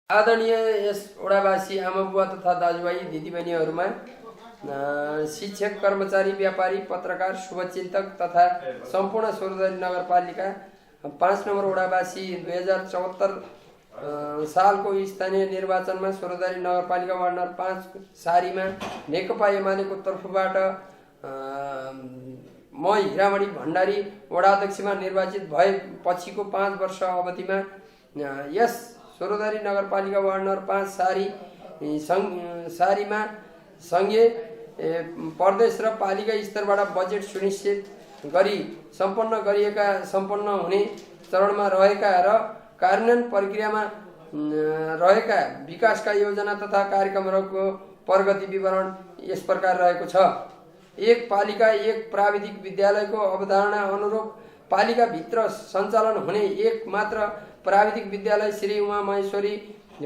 आदरणीय यस ओडावासी आमाबुवा तथा दाजुभाइ दिदीबहिनीहरूमा शिक्षक, कर्मचारी, व्यापारी, पत्रकार, शुभचिन्तक तथा सम्पूर्ण स्वरदारी नगरपालिका 5 नम्बर ओडावासी 2074 सालको स्थानीय निर्वाचनमा स्वरदारी नगरपालिका वार्ड नम्बर 5 सारीमा नेकपा एमालेको तर्फबाट म हिरामणि भण्डारी वडाध्यक्षमा निर्वाचित भए पछिको 5 वर्ष अवधिमा यस स्वरदारी नगरपालिका वार्ड नम्बर 5 सारीमा सङ्घीय प्रदेश र पालिका स्तरबाट बजेट सुनिश्चित गरी सम्पन्न हुने चरणमा रहेका र कार्यान्वयन प्रक्रियामा रहेका विकासका योजना तथा कार्यक्रमहरूको प्रगति विवरण यस प्रकार रहेको छ। एक पालिका एक प्राविधिक विद्यालयको अवधारणा अनुरूप पालिकाभित्र सञ्चालन हुने एक मात्र प्राविधिक विद्यालय श्री उमा महेश्वरी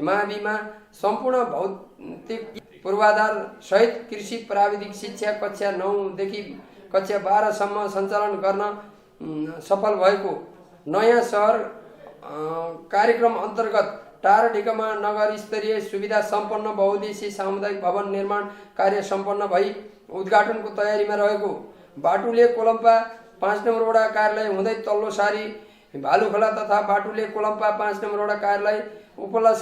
माविमा सम्पूर्ण भौतिक पूर्वाधार सहित कृषि प्राविधिक शिक्षा कक्षा 9 देखि कक्षा 12 सम्म सञ्चालन गर्न सफल भएको नयाँ सहर कार्यक्रम अन्तर्गत टारढिकामा नगर स्तरीय सुविधा सम्पन्न बहुद्देश्यीय सामुदायिक भवन निर्माण कार्य सम्पन्न भई उद्घाटनको तयारीमा रहेको बाटुले कोलम्पा 5 नम्बर वडा कार्यालय हुँदै तल्लो सारी भालुखोला तथा बाटुले कोलम्पा 5 नम्बर वडा कार्यालय उपल्ला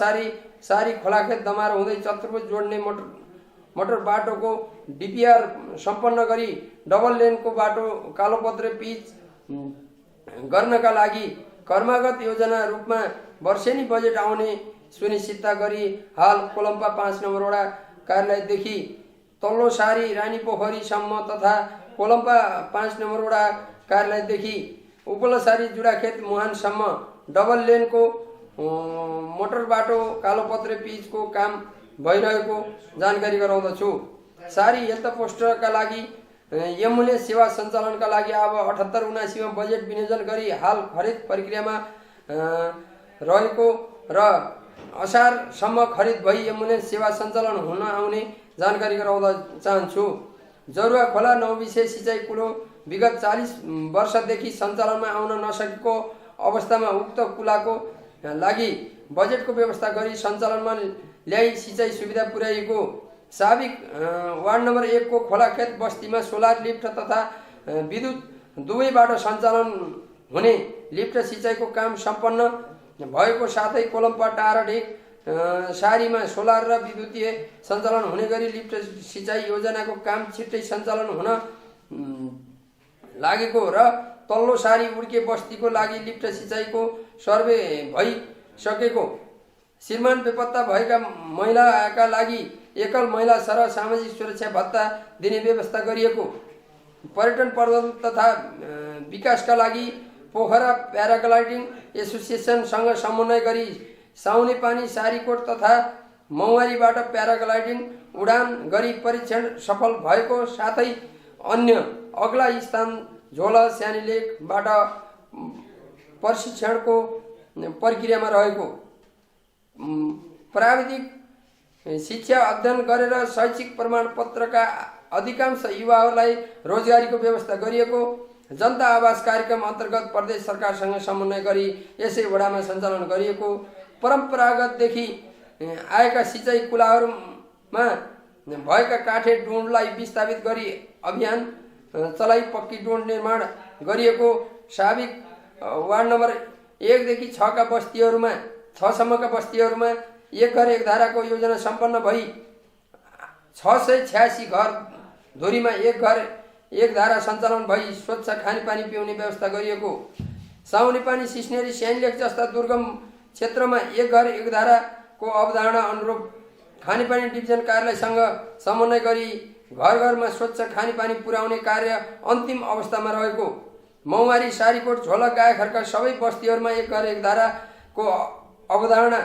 सारी खोलाखेत दमार हुँदै चतुर्भुज जोड्ने मोटर बाटोको डिपिआर सम्पन्न गरी डबल लेनको बाटो कालोपत्रे पिच गर्नका लागि कर्मागत योजना रूपमा वर्षेनी बजेट आउने सुनिश्चितता गरी हाल कोलम्पा 5 नम्बर वडा कार्यालयदेखि तल्लो सारी रानी पोखरीसम्म तथा कोलम्पा 5 नम्बर वडा कार्यालयदेखि उपल्ला सारी जुडाखेत मुहानसम्म डबल लेनको मोटर बाटो कालोपत्रे पिचको काम भइरहेको जानकारी गराउँदछु। सारी हेल्थ पोस्टरका लागि एम्बुलेन्स सेवा सञ्चालनका लागि अब 78-79 मा बजेट विनियोजन गरी हाल खरिद प्रक्रियामा रहेको र असारसम्म खरिद भई एम्बुलेन्स सेवा सञ्चालन हुन आउने जानकारी गराउन चाहन्छु। जरुवा खोला नौविषय सिँचाइ कुलो विगत 40 वर्षदेखि सञ्चालनमा आउन नसकेको अवस्थामा उक्त कुलाको लागि बजेटको व्यवस्था गरी सञ्चालनमा ल्याई सिँचाइ सुविधा पुर्याइएको साबिक वार्ड नम्बर 1 को खोलाखेत बस्तीमा सोलर लिफ्ट तथा विद्युत दुवैबाट सञ्चालन हुने लिफ्ट सिँचाइको काम सम्पन्न भएको साथै कोलम्पा टारढिक सारीमा सोलर र विद्युतीय सञ्चालन हुने गरी लिफ्ट सिँचाइ योजनाको काम छिट्टै सञ्चालन हुन लागेको र तल्लो सारी उड्के बस्तीको लागि लिफ्ट सिँचाइको सर्वे भइसकेको श्रीमान बेपत्ता भएका महिलाका लागि एकल महिला सरह सामाजिक सुरक्षा भत्ता दिने व्यवस्था गरिएको पर्यटन पर्यटन तथा विकासका लागि पोखरा प्याराग्लाइडिङ एसोसिएसनसँग समन्वय गरी साउने पानी सारीकोट तथा मौवारीबाट प्याराग्लाइडिङ उडान गरी परीक्षण सफल भएको साथै अन्य अग्ला स्थान झोला स्यानीलेकबाट प्रशिक्षणको प्रक्रियामा रहेको प्राविधिक शिक्षा अध्ययन गरेर शैक्षिक प्रमाणपत्रका अधिकांश युवाहरूलाई रोजगारीको व्यवस्था गरिएको जनता आवास कार्यक्रम अन्तर्गत प्रदेश सरकारसँग समन्वय गरी यसै वडामा सञ्चालन गरिएको परम्परागतदेखि आएका सिँचाइ कुलाहरूमा भएका काठे डुन्डलाई विस्थापित गरी अभियान चलाई पक्की डुन्ड निर्माण गरिएको साबिक वार्ड नम्बर 1 देखि 6 का बस्तीहरूमा 6 सम्मका बस्तीहरूमा एक घर एक धाराको योजना सम्पन्न भई 686 घर धुरीमा एक घर एक धारा सञ्चालन भई स्वच्छ खानेपानी पिउने व्यवस्था गरिएको साउने पानी सिस्नेरी स्यानलेक जस्ता दुर्गम क्षेत्रमा एक घर एक धाराको अवधारणा अनुरूप खानेपानी डिभिजन कार्यालयसँग समन्वय गरी घर घरमा स्वच्छ खानेपानी पुर्याउने कार्य अन्तिम अवस्थामा रहेको मौवारी सारीकोट झोला गायखरका सबै बस्तीहरूमा एक घर एक धाराको अवधारणा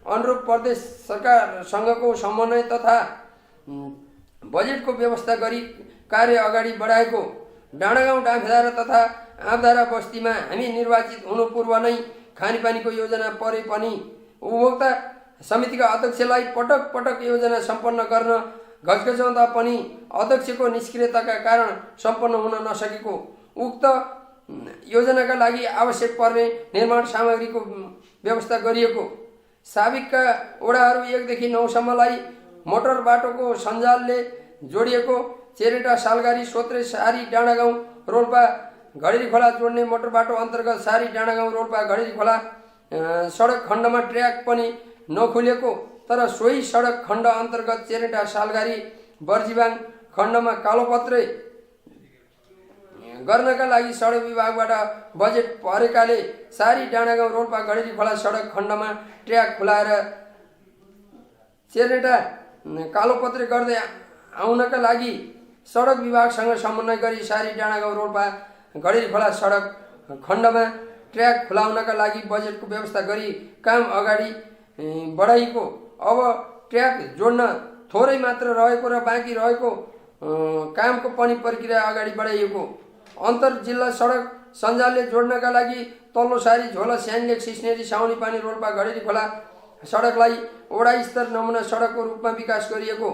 अनुरूप प्रदेश सरकारसँगको समन्वय तथा बजेटको व्यवस्था गरी कार्य अगाडि बढाएको डाँडागाउँ डाँफेधारा तथा आँपधारा बस्तीमा हामी निर्वाचित हुनु पूर्व नै खानेपानीको योजना परे पनि उपभोक्ता समितिका अध्यक्षलाई पटक पटक योजना सम्पन्न गर्न घचघचाउँदा पनि अध्यक्षको निष्क्रियताका कारण सम्पन्न हुन नसकेको उक्त योजनाका लागि आवश्यक पर्ने निर्माण सामग्रीको व्यवस्था गरिएको साबिकका वडाहरू 1 देखि 9 सम्मलाई मोटर बाटोको सञ्जालले जोडिएको चेरेटा सालगारी सोत्रे सारी डाँडागाउँ रोल्पा घडेरी खोला जोड्ने मोटर बाटो अन्तर्गत सारी डाँडागाउँ रोल्पा घडेरी खोला सडक खण्डमा ट्र्याक पनि नखुलेको, तर सोही सडक खण्ड अन्तर्गत चेरेटा सालगारी बर्जिबाङ खण्डमा कालोपत्रे गर्नका लागि सडक विभागबाट बजेट परेकाले सारी डाँडागाउँ रोल्पा घडेरी खोला सडक खण्डमा ट्र्याक खुलाएर चेरेटा कालोपत्रे गर्दै आउनका लागि सडक विभागसँग समन्वय गरी सारी डाँडागाउँ रोल्पा घडेरी खोला सडक खण्डमा ट्र्याक खुलाउनका लागि बजेटको व्यवस्था गरी काम अगाडि बढाइएको। अब ट्र्याक जोड्न थोरै मात्र रहेको र बाँकी रहेको कामको पनि प्रक्रिया अगाडि बढाइएको। अन्तर जिल्ला सडक सञ्जालले जोड्नका लागि तल्लो सारी झोला स्यानलेक सिस्नेरी साउनी पानी रोल्पा घडेरी खोला सडकलाई वडा स्तर नमुना सडकको रूपमा विकास गरिएको।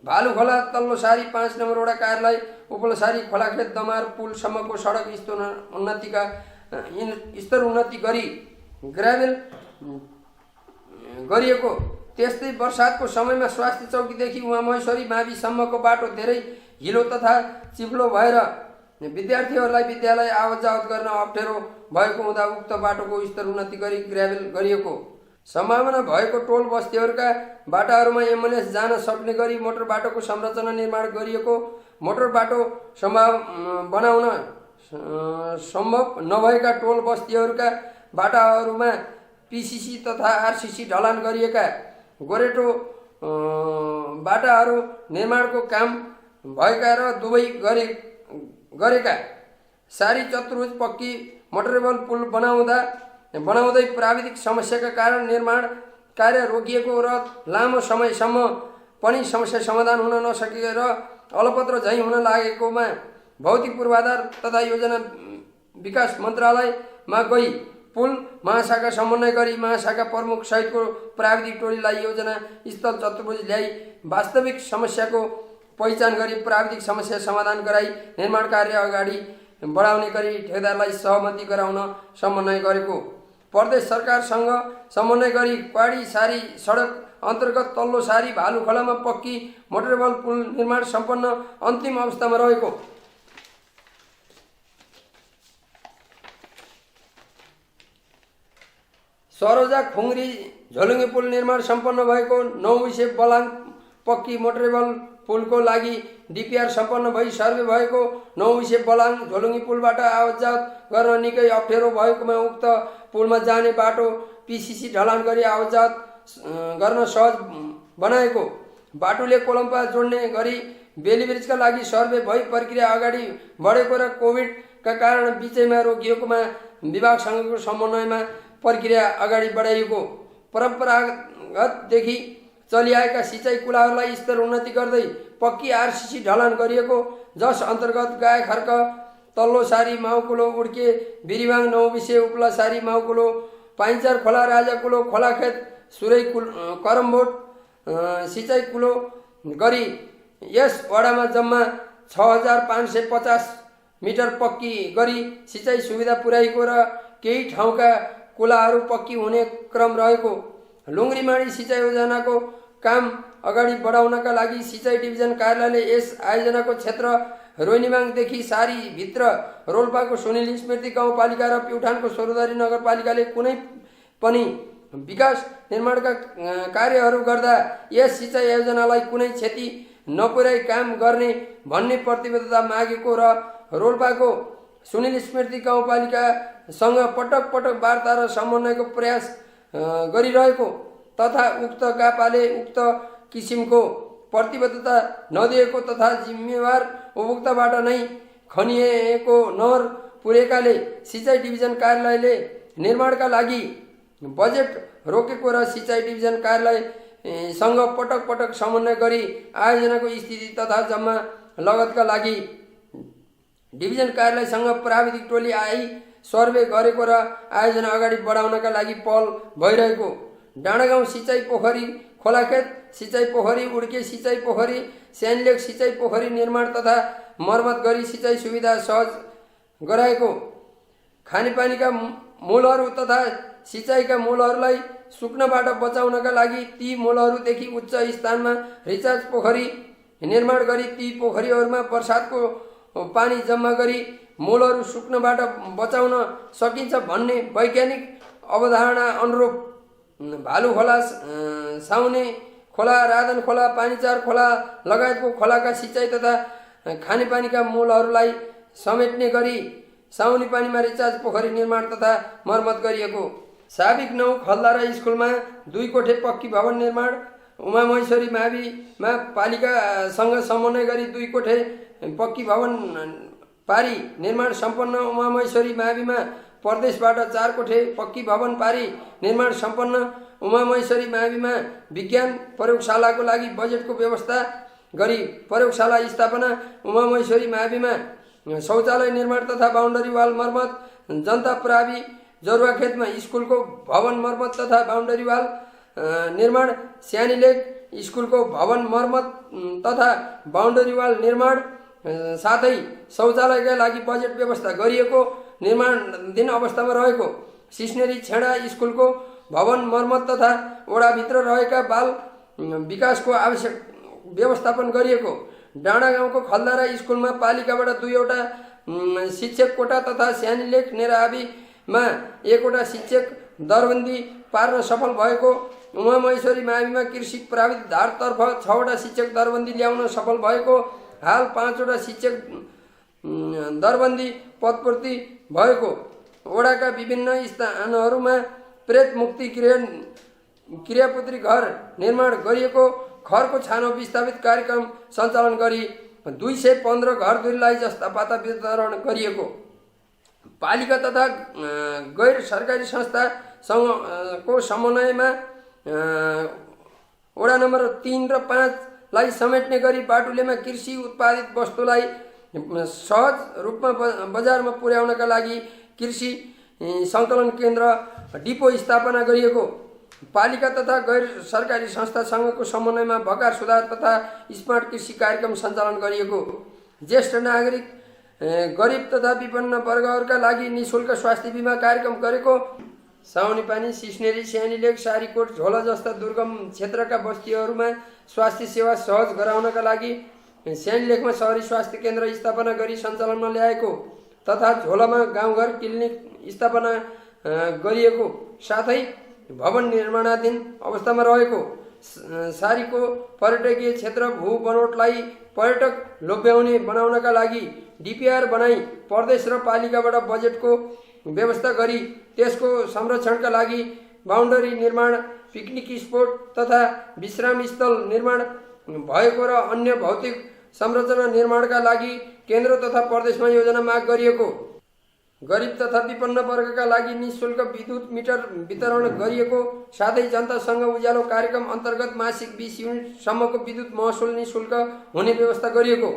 भालु खोला तल्लो सारी 5 नम्बर वडा कार्यालय उपल्लो सारी खोलाखेत दमार पुलसम्मको सडक स्तर उन्नति गरी ग्राभेल गरिएको। त्यस्तै बर्सातको समयमा स्वास्थ्य चौकीदेखि उहाँ महेश्वरी माविसम्मको बाटो धेरै हिलो तथा चिप्लो भएर विद्यार्थीहरूलाई विद्यालय आवत जावत गर्न अप्ठ्यारो भएको हुँदा उक्त बाटोको स्तर उन्नति गरी ग्राभेल गरिएको। सम्भावना भएको टोल बस्तीहरूका बाटाहरूमा एम्बुलेन्स जान सक्ने गरी मोटर बाटोको संरचना निर्माण गरिएको। मोटर बाटो बनाउन सम्भव नभएका टोल बस्तीहरूका बाटाहरूमा पिसिसी तथा आरसिसी ढलान गरिएका। गोरेटो बाटाहरू निर्माणको काम भएका र दुवै गरेका। सारी चतुर्भुज पक्की मोटरेबल पुल बनाउँदै प्राविधिक समस्याका कारण निर्माण कार्य रोकिएको र लामो समयसम्म पनि समस्या समाधान हुन नसकेर अलपत्र झैँ हुन लागेकोमा भौतिक पूर्वाधार तथा योजना विकास मन्त्रालयमा गई पुल महाशाखा समन्वय गरी महाशाखा प्रमुख सहितको प्राविधिक टोलीलाई योजना स्थल चतुर्भुज ल्याई वास्तविक समस्याको पहिचान गरी प्राविधिक समस्या समाधान गराई निर्माण कार्य अगाडि बढाउने गरी ठेकेदारलाई सहमति गराउन समन्वय गरेको। प्रदेश सरकारसँग समन्वय गरी क्वाडी सारी सडक अन्तर्गत तल्लो सारी भालु खोलामा पक्की मोटरेबल पुल निर्माण सम्पन्न अन्तिम अवस्थामा रहेको। सरोजा खुङ्री झोलुङ्गे पुल निर्माण सम्पन्न भएको। 9 विषय बलाङ पक्की मोटरेबल पुलको लागि डिपिआर सम्पन्न भई सर्वे भएको। 9 विषय बलाङ झोलुङ्गे पुलबाट आवत जावत गर्न निकै अप्ठ्यारो भएकोमा उक्त पुलमा जाने बाटो पिसिसी ढलान गरी आवत जावत गर्न सहज बनाएको। बाटोले कोलम्पा जोड्ने गरी बेलीब्रिजका लागि सर्वे भई प्रक्रिया अगाडि बढेको र कोभिडका कारण बिचैमा रोकिएकोमा विभागसँगको समन्वयमा प्रक्रिया अगाडि बढाइएको। परम्परागतदेखि चलिआएका सिँचाइ कुलाहरूलाई स्तर उन्नति गर्दै पक्की आरसिसी ढलान गरिएको, जस अन्तर्गत गाय खर्क तल्लो सारी माउकुलो उड्के बिरिबाङ 9 विषय उपला सारी माउकुलो पाइन्चार खोला राजाकुलो खोलाखेत सुरै करमबोट सिँचाइ कुलो गरी यस वडामा जम्मा 6550 मिटर पक्की गरी सिँचाइ सुविधा पुर्याएको र केही ठाउँका कुलाहरू पक्की हुने क्रम रहेको। लुङ्ग्रीमाडी सिँचाइ योजनाको काम अगाडि बढाउनका लागि सिँचाइ डिभिजन कार्यालयले यस आयोजनाको क्षेत्र रोइनीबाङदेखि सारी भित्र रोल्पाको सुनिल स्मृति गाउँपालिका र प्युठानको सोरोदारी नगरपालिकाले कुनै पनि विकास निर्माणका कार्यहरू गर्दा यस सिँचाइ योजनालाई कुनै क्षति नपुर्याई काम गर्ने भन्ने प्रतिबद्धता मागेको र रोल्पाको सुनिल स्मृति गाउँपालिकासँग पटक पटक वार्ता र समन्वयको प्रयास गरिरहेको तथा उक्त गापाले उक्त किसिमको प्रतिबद्धता नदिएको तथा जिम्मेवार उपभोक्ताबाट नै खनिएको नहर पुगेकाले सिँचाइ डिभिजन कार्यालयले निर्माणका लागि बजेट रोकेको र सिँचाइ डिभिजन कार्यालयसँग पटक पटक समन्वय गरी आयोजनाको स्थिति तथा जम्मा लगतका लागि डिभिजन कार्यालयसँग प्राविधिक टोली आई सर्वे गरेको र आयोजना अगाडि बढाउनका लागि पहल भइरहेको। डाँडागाउँ सिँचाइ पोखरी खोलाखेत सिँचाइ पोखरी उड्के सिँचाइ पोखरी स्यानलेक सिँचाइ पोखरी निर्माण तथा मर्मत गरी सिँचाइ सुविधा सहज गराएको। खानेपानीका मूलहरू तथा सिँचाइका मूलहरूलाई सुक्नबाट बचाउनका लागि ती मोलहरूदेखि उच्च स्थानमा रिचार्ज पोखरी निर्माण गरी ती पोखरीहरूमा वर्षातको पानी जम्मा गरी मोलहरू सुक्नबाट बचाउन सकिन्छ भन्ने वैज्ञानिक अवधारणा अनुरूप भालु खोला, साउने खोला, राधन खोला, पानीचार खोला लगायतको खोलाका सिँचाइ तथा खानेपानीका मोलहरूलाई समेट्ने गरी साउने पानीमा रिचार्ज पोखरी निर्माण तथा मर्मत गरिएको। साबिक 9 खलधारा स्कुलमा 2 कोठे पक्की भवन निर्माण। उमामहेश्वरी माविमा पालिकासँग समन्वय गरी 2 कोठे पक्की भवन पारी निर्माण सम्पन्न। उमामहेश्वरी माविमा प्रदेशबाट 4 कोठे पक्की भवन पारी निर्माण सम्पन्न। उमामहेश्वरी माविमा विज्ञान प्रयोगशालाको लागि बजेटको व्यवस्था गरी प्रयोगशाला स्थापना। उमामहेश्वरी माविमा शौचालय निर्माण तथा बाउन्डरी वाल मर्मत। जनता प्रावि जरुवाखेतमा स्कुलको भवन मर्मत तथा बाउन्डरी वाल निर्माण। स्यानीलेक स्कुलको भवन मर्मत तथा बाउन्डरी वाल निर्माण साथै शौचालयका लागि बजेट व्यवस्था गरिएको। निर्माणाधीन अवस्थामा रहेको सिस्नेरी छेडा स्कुलको भवन मर्मत तथा वडाभित्र रहेका बाल विकासको आवश्यक व्यवस्थापन गरिएको। डाँडा गाउँको खलधारा स्कुलमा पालिकाबाट 2वटा शिक्षक कोटा तथा स्यानीलेक नेराबीमा 1वटा शिक्षक दरबन्दी पार्न सफल भएको। उमामहेश्वरी माविमा कृषि प्राविधिक धारतर्फ 6वटा शिक्षक दरबन्दी ल्याउन सफल भएको। हाल 5वटा शिक्षक दरबन्दी पदपूर्ति भएको। वडाका विभिन्न स्थानहरूमा प्रेत मुक्ति क्रियापुत्री घर निर्माण गरिएको। खरको छानो विस्थापित कार्यक्रम सञ्चालन गरी 215 घरधुरीलाई जस्ता पाता वितरण गरिएको। पालिका तथा गैर सरकारी संस्थासँगको समन्वयमा वडा नम्बर 3 र 5 लाई समेट्ने गरी बाटुलेमा कृषि उत्पादित वस्तुलाई सहज रूपमा बजारमा पुर्याउनका लागि कृषि सङ्कलन केन्द्र डिपो स्थापना गरिएको। पालिका तथा गैर सरकारी संस्थासँगको समन्वयमा भकार सुधार तथा स्मार्ट कृषि कार्यक्रम सञ्चालन गरिएको। ज्येष्ठ नागरिक, गरिब तथा विपन्न वर्गहरूका लागि निःशुल्क स्वास्थ्य बिमा कार्यक्रम गरेको। साउनेपानी, सिस्नेरी, स्यानीलेक, सारीकोट, झोला जस्ता दुर्गम क्षेत्रका बस्तीहरूमा स्वास्थ्य सेवा सहज गराउनका लागि स्यानीलेकमा शहरी स्वास्थ्य केन्द्र स्थापना गरी सञ्चालनमा ल्याएको तथा झोलामा गाउँघर क्लिनिक स्थापना गरिएको। साथै भवन निर्माणाधीन अवस्थामा रहेको सारीको पर्यटकीय क्षेत्र भू बनोटलाई पर्यटक लोभ्याउने बनाउनका लागि डिपिआर बनाई प्रदेश र पालिकाबाट बजेटको व्यवस्था गरी त्यसको संरक्षणका लागि बाउन्डरी निर्माण, पिकनिक स्पोट तथा विश्राम स्थल निर्माण भएको र अन्य भौतिक संरचना निर्माणका लागि केन्द्र तथा प्रदेशमा योजना माग गरिएको। गरिब तथा विपन्न वर्गका लागि निःशुल्क विद्युत मिटर वितरण गरिएको। साथै जनतासँग उज्यालो कार्यक्रम अन्तर्गत मासिक 20 युनिटसम्मको विद्युत महसुल निःशुल्क हुने व्यवस्था गरिएको।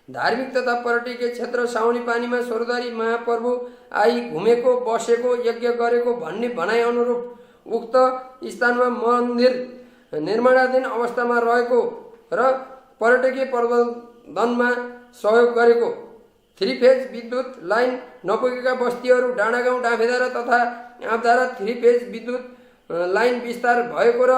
धार्मिक तथा पर्यटकीय क्षेत्र साउनेपानीमा स्वर्गद्वारी महाप्रभु आई घुमेको, बसेको, यज्ञ गरेको भन्ने भनाइ अनुरूप उक्त स्थानमा मन्दिर निर्माणाधीन अवस्थामा रहेको र पर्यटकीय प्रबन्धनमा सहयोग गरेको। 3 फेज विद्युत लाइन नपुगेका बस्तीहरू डाँडागाउँ, डाँफेधारा तथा आँपधारा 3 फेज विद्युत लाइन विस्तार भएको र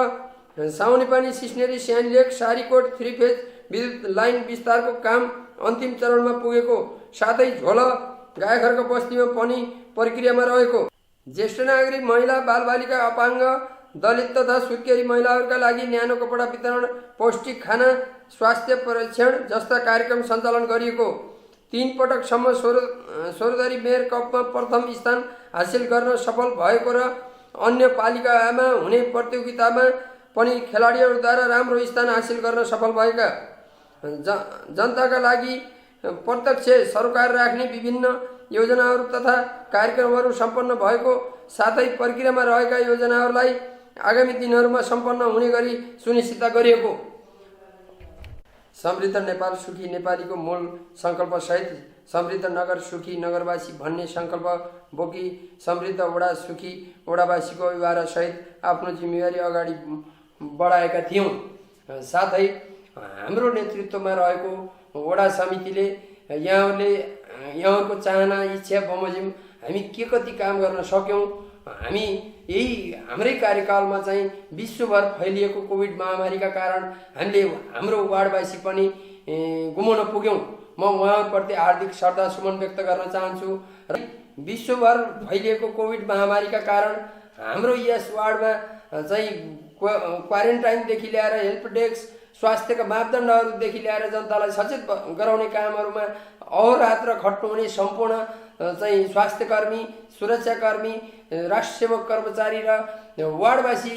साउनेपानी, सिस्नेरी, स्यानीलेक, सारीकोट 3 फेज विद्युत लाइन विस्तारको काम अन्तिम चरणमा पुगेको। साथै झोला गायखर्क बस्तीमा पनि प्रक्रियामा रहेको। ज्येष्ठ नागरिक, महिला, बालबालिका, अपाङ्ग, दलित तथा सुत्केरी महिलाहरूका लागि न्यानो कपडा वितरण, पौष्टिक खाना, स्वास्थ्य परीक्षण जस्ता कार्यक्रम सञ्चालन गरिएको। 3 पटकसम्म स्वर्गद्वारी मेयर कपमा प्रथम स्थान हासिल गर्न सफल भएको र अन्य पालिकामा हुने प्रतियोगितामा पनि खेलाडीहरूद्वारा राम्रो स्थान हासिल गर्न सफल भएका। जनताका लागि प्रत्यक्ष सरोकार राख्ने विभिन्न योजनाहरू तथा कार्यक्रमहरू सम्पन्न भएको। साथै प्रक्रियामा रहेका योजनाहरूलाई आगामी दिनहरूमा सम्पन्न हुने गरी सुनिश्चित गरिएको। समृद्ध नेपाल सुखी नेपालीको मूल सङ्कल्पसहित समृद्ध नगर सुखी नगरवासी भन्ने सङ्कल्प बोकी समृद्ध वडा सुखी वडावासीको अभिभावनासहित आफ्नो जिम्मेवारी अगाडि बढाएका थियौँ। साथै हाम्रो नेतृत्वमा रहेको वडा समितिले यहाँहरूको चाहना, इच्छा बमोजिम हामी के कति काम गर्न सक्यौँ, हामी यही हाम्रै कार्यकालमा चाहिँ विश्वभर फैलिएको कोभिड महामारीका कारण हामीले हाम्रो वार्डवासी पनि गुमाउन पुग्यौँ। म उहाँहरूप्रति हार्दिक श्रद्धा सुमन व्यक्त गर्न चाहन्छु। र विश्वभर फैलिएको कोभिड महामारीका कारण हाम्रो यस वार्डमा चाहिँ क्वारेन्टाइनदेखि ल्याएर हेल्प डेस्क, स्वास्थ्यका मापदण्डहरूदेखि ल्याएर जनतालाई सचेत गराउने कामहरूमा अहोरात्र खट्नुहुने सम्पूर्ण चाहिँ स्वास्थ्यकर्मी, सुरक्षाकर्मी, राष्ट्र सेवक कर्मचारी र वार्डवासी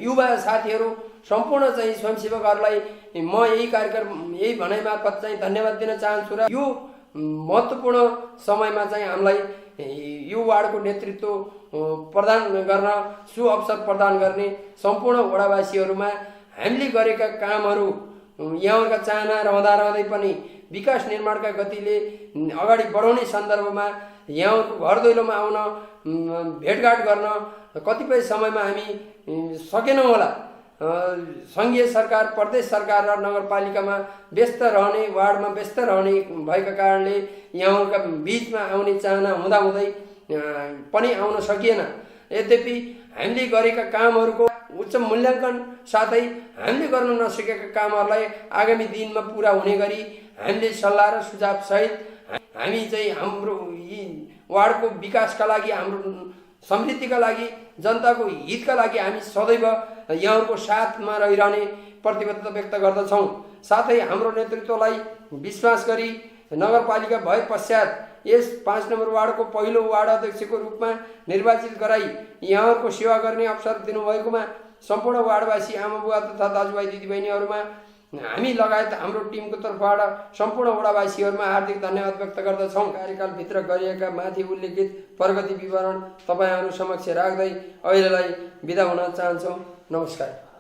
युवा साथीहरू सम्पूर्ण चाहिँ स्वयंसेवकहरूलाई म यही कार्यक्रम यही भनाइ मार्फत चाहिँ धन्यवाद दिन चाहन्छु। र यो महत्त्वपूर्ण समयमा चाहिँ हामीलाई यो वार्डको नेतृत्व प्रदान गर्न, सुअवसर प्रदान गर्ने सम्पूर्ण वडावासीहरूमा हामीले गरेका कामहरू, यहाँका चाहना रहँदै पनि विकास निर्माणका गतिले अगाडि बढाउने सन्दर्भमा यहाँको घर दैलोमा आउन, भेटघाट गर्न कतिपय समयमा हामी सकेनौँ होला। सङ्घीय सरकार, प्रदेश सरकार र नगरपालिकामा व्यस्त रहने, वार्डमा व्यस्त रहने भएका कारणले यहाँका बिचमा आउने चाहना हुँदाहुँदै पनि आउन सकिएन। यद्यपि हामीले गरेका कामहरूको उच्च मूल्याङ्कन साथै हामीले गर्न नसकेका कामहरूलाई आगामी दिनमा पुरा हुने गरी हामीले सल्लाह र सुझाव सहित हामी चाहिँ हाम्रो यी वार्डको विकासका लागि, हाम्रो समृद्धिका लागि, जनताको हितका लागि हामी सदैव यहाँहरूको साथमा रहिरहने प्रतिबद्धता व्यक्त गर्दछौँ। साथै हाम्रो नेतृत्वलाई विश्वास गरी नगरपालिका भए पश्चात यस 5 नम्बर वार्डको पहिलो वार्ड अध्यक्षको रूपमा निर्वाचित गराई यहाँहरूको सेवा गर्ने अवसर दिनुभएकोमा सम्पूर्ण वार्डवासी आमाबुवा तथा दाजुभाइ दिदीबहिनीहरूमा हामी लगायत हाम्रो टिमको तर्फबाट सम्पूर्ण वडावासीहरूमा हार्दिक धन्यवाद व्यक्त गर्दछौँ। कार्यकालभित्र गरिएका माथि उल्लेखित प्रगति विवरण तपाईँहरू समक्ष राख्दै अहिलेलाई बिदा हुन चाहन्छौँ। नमस्कार।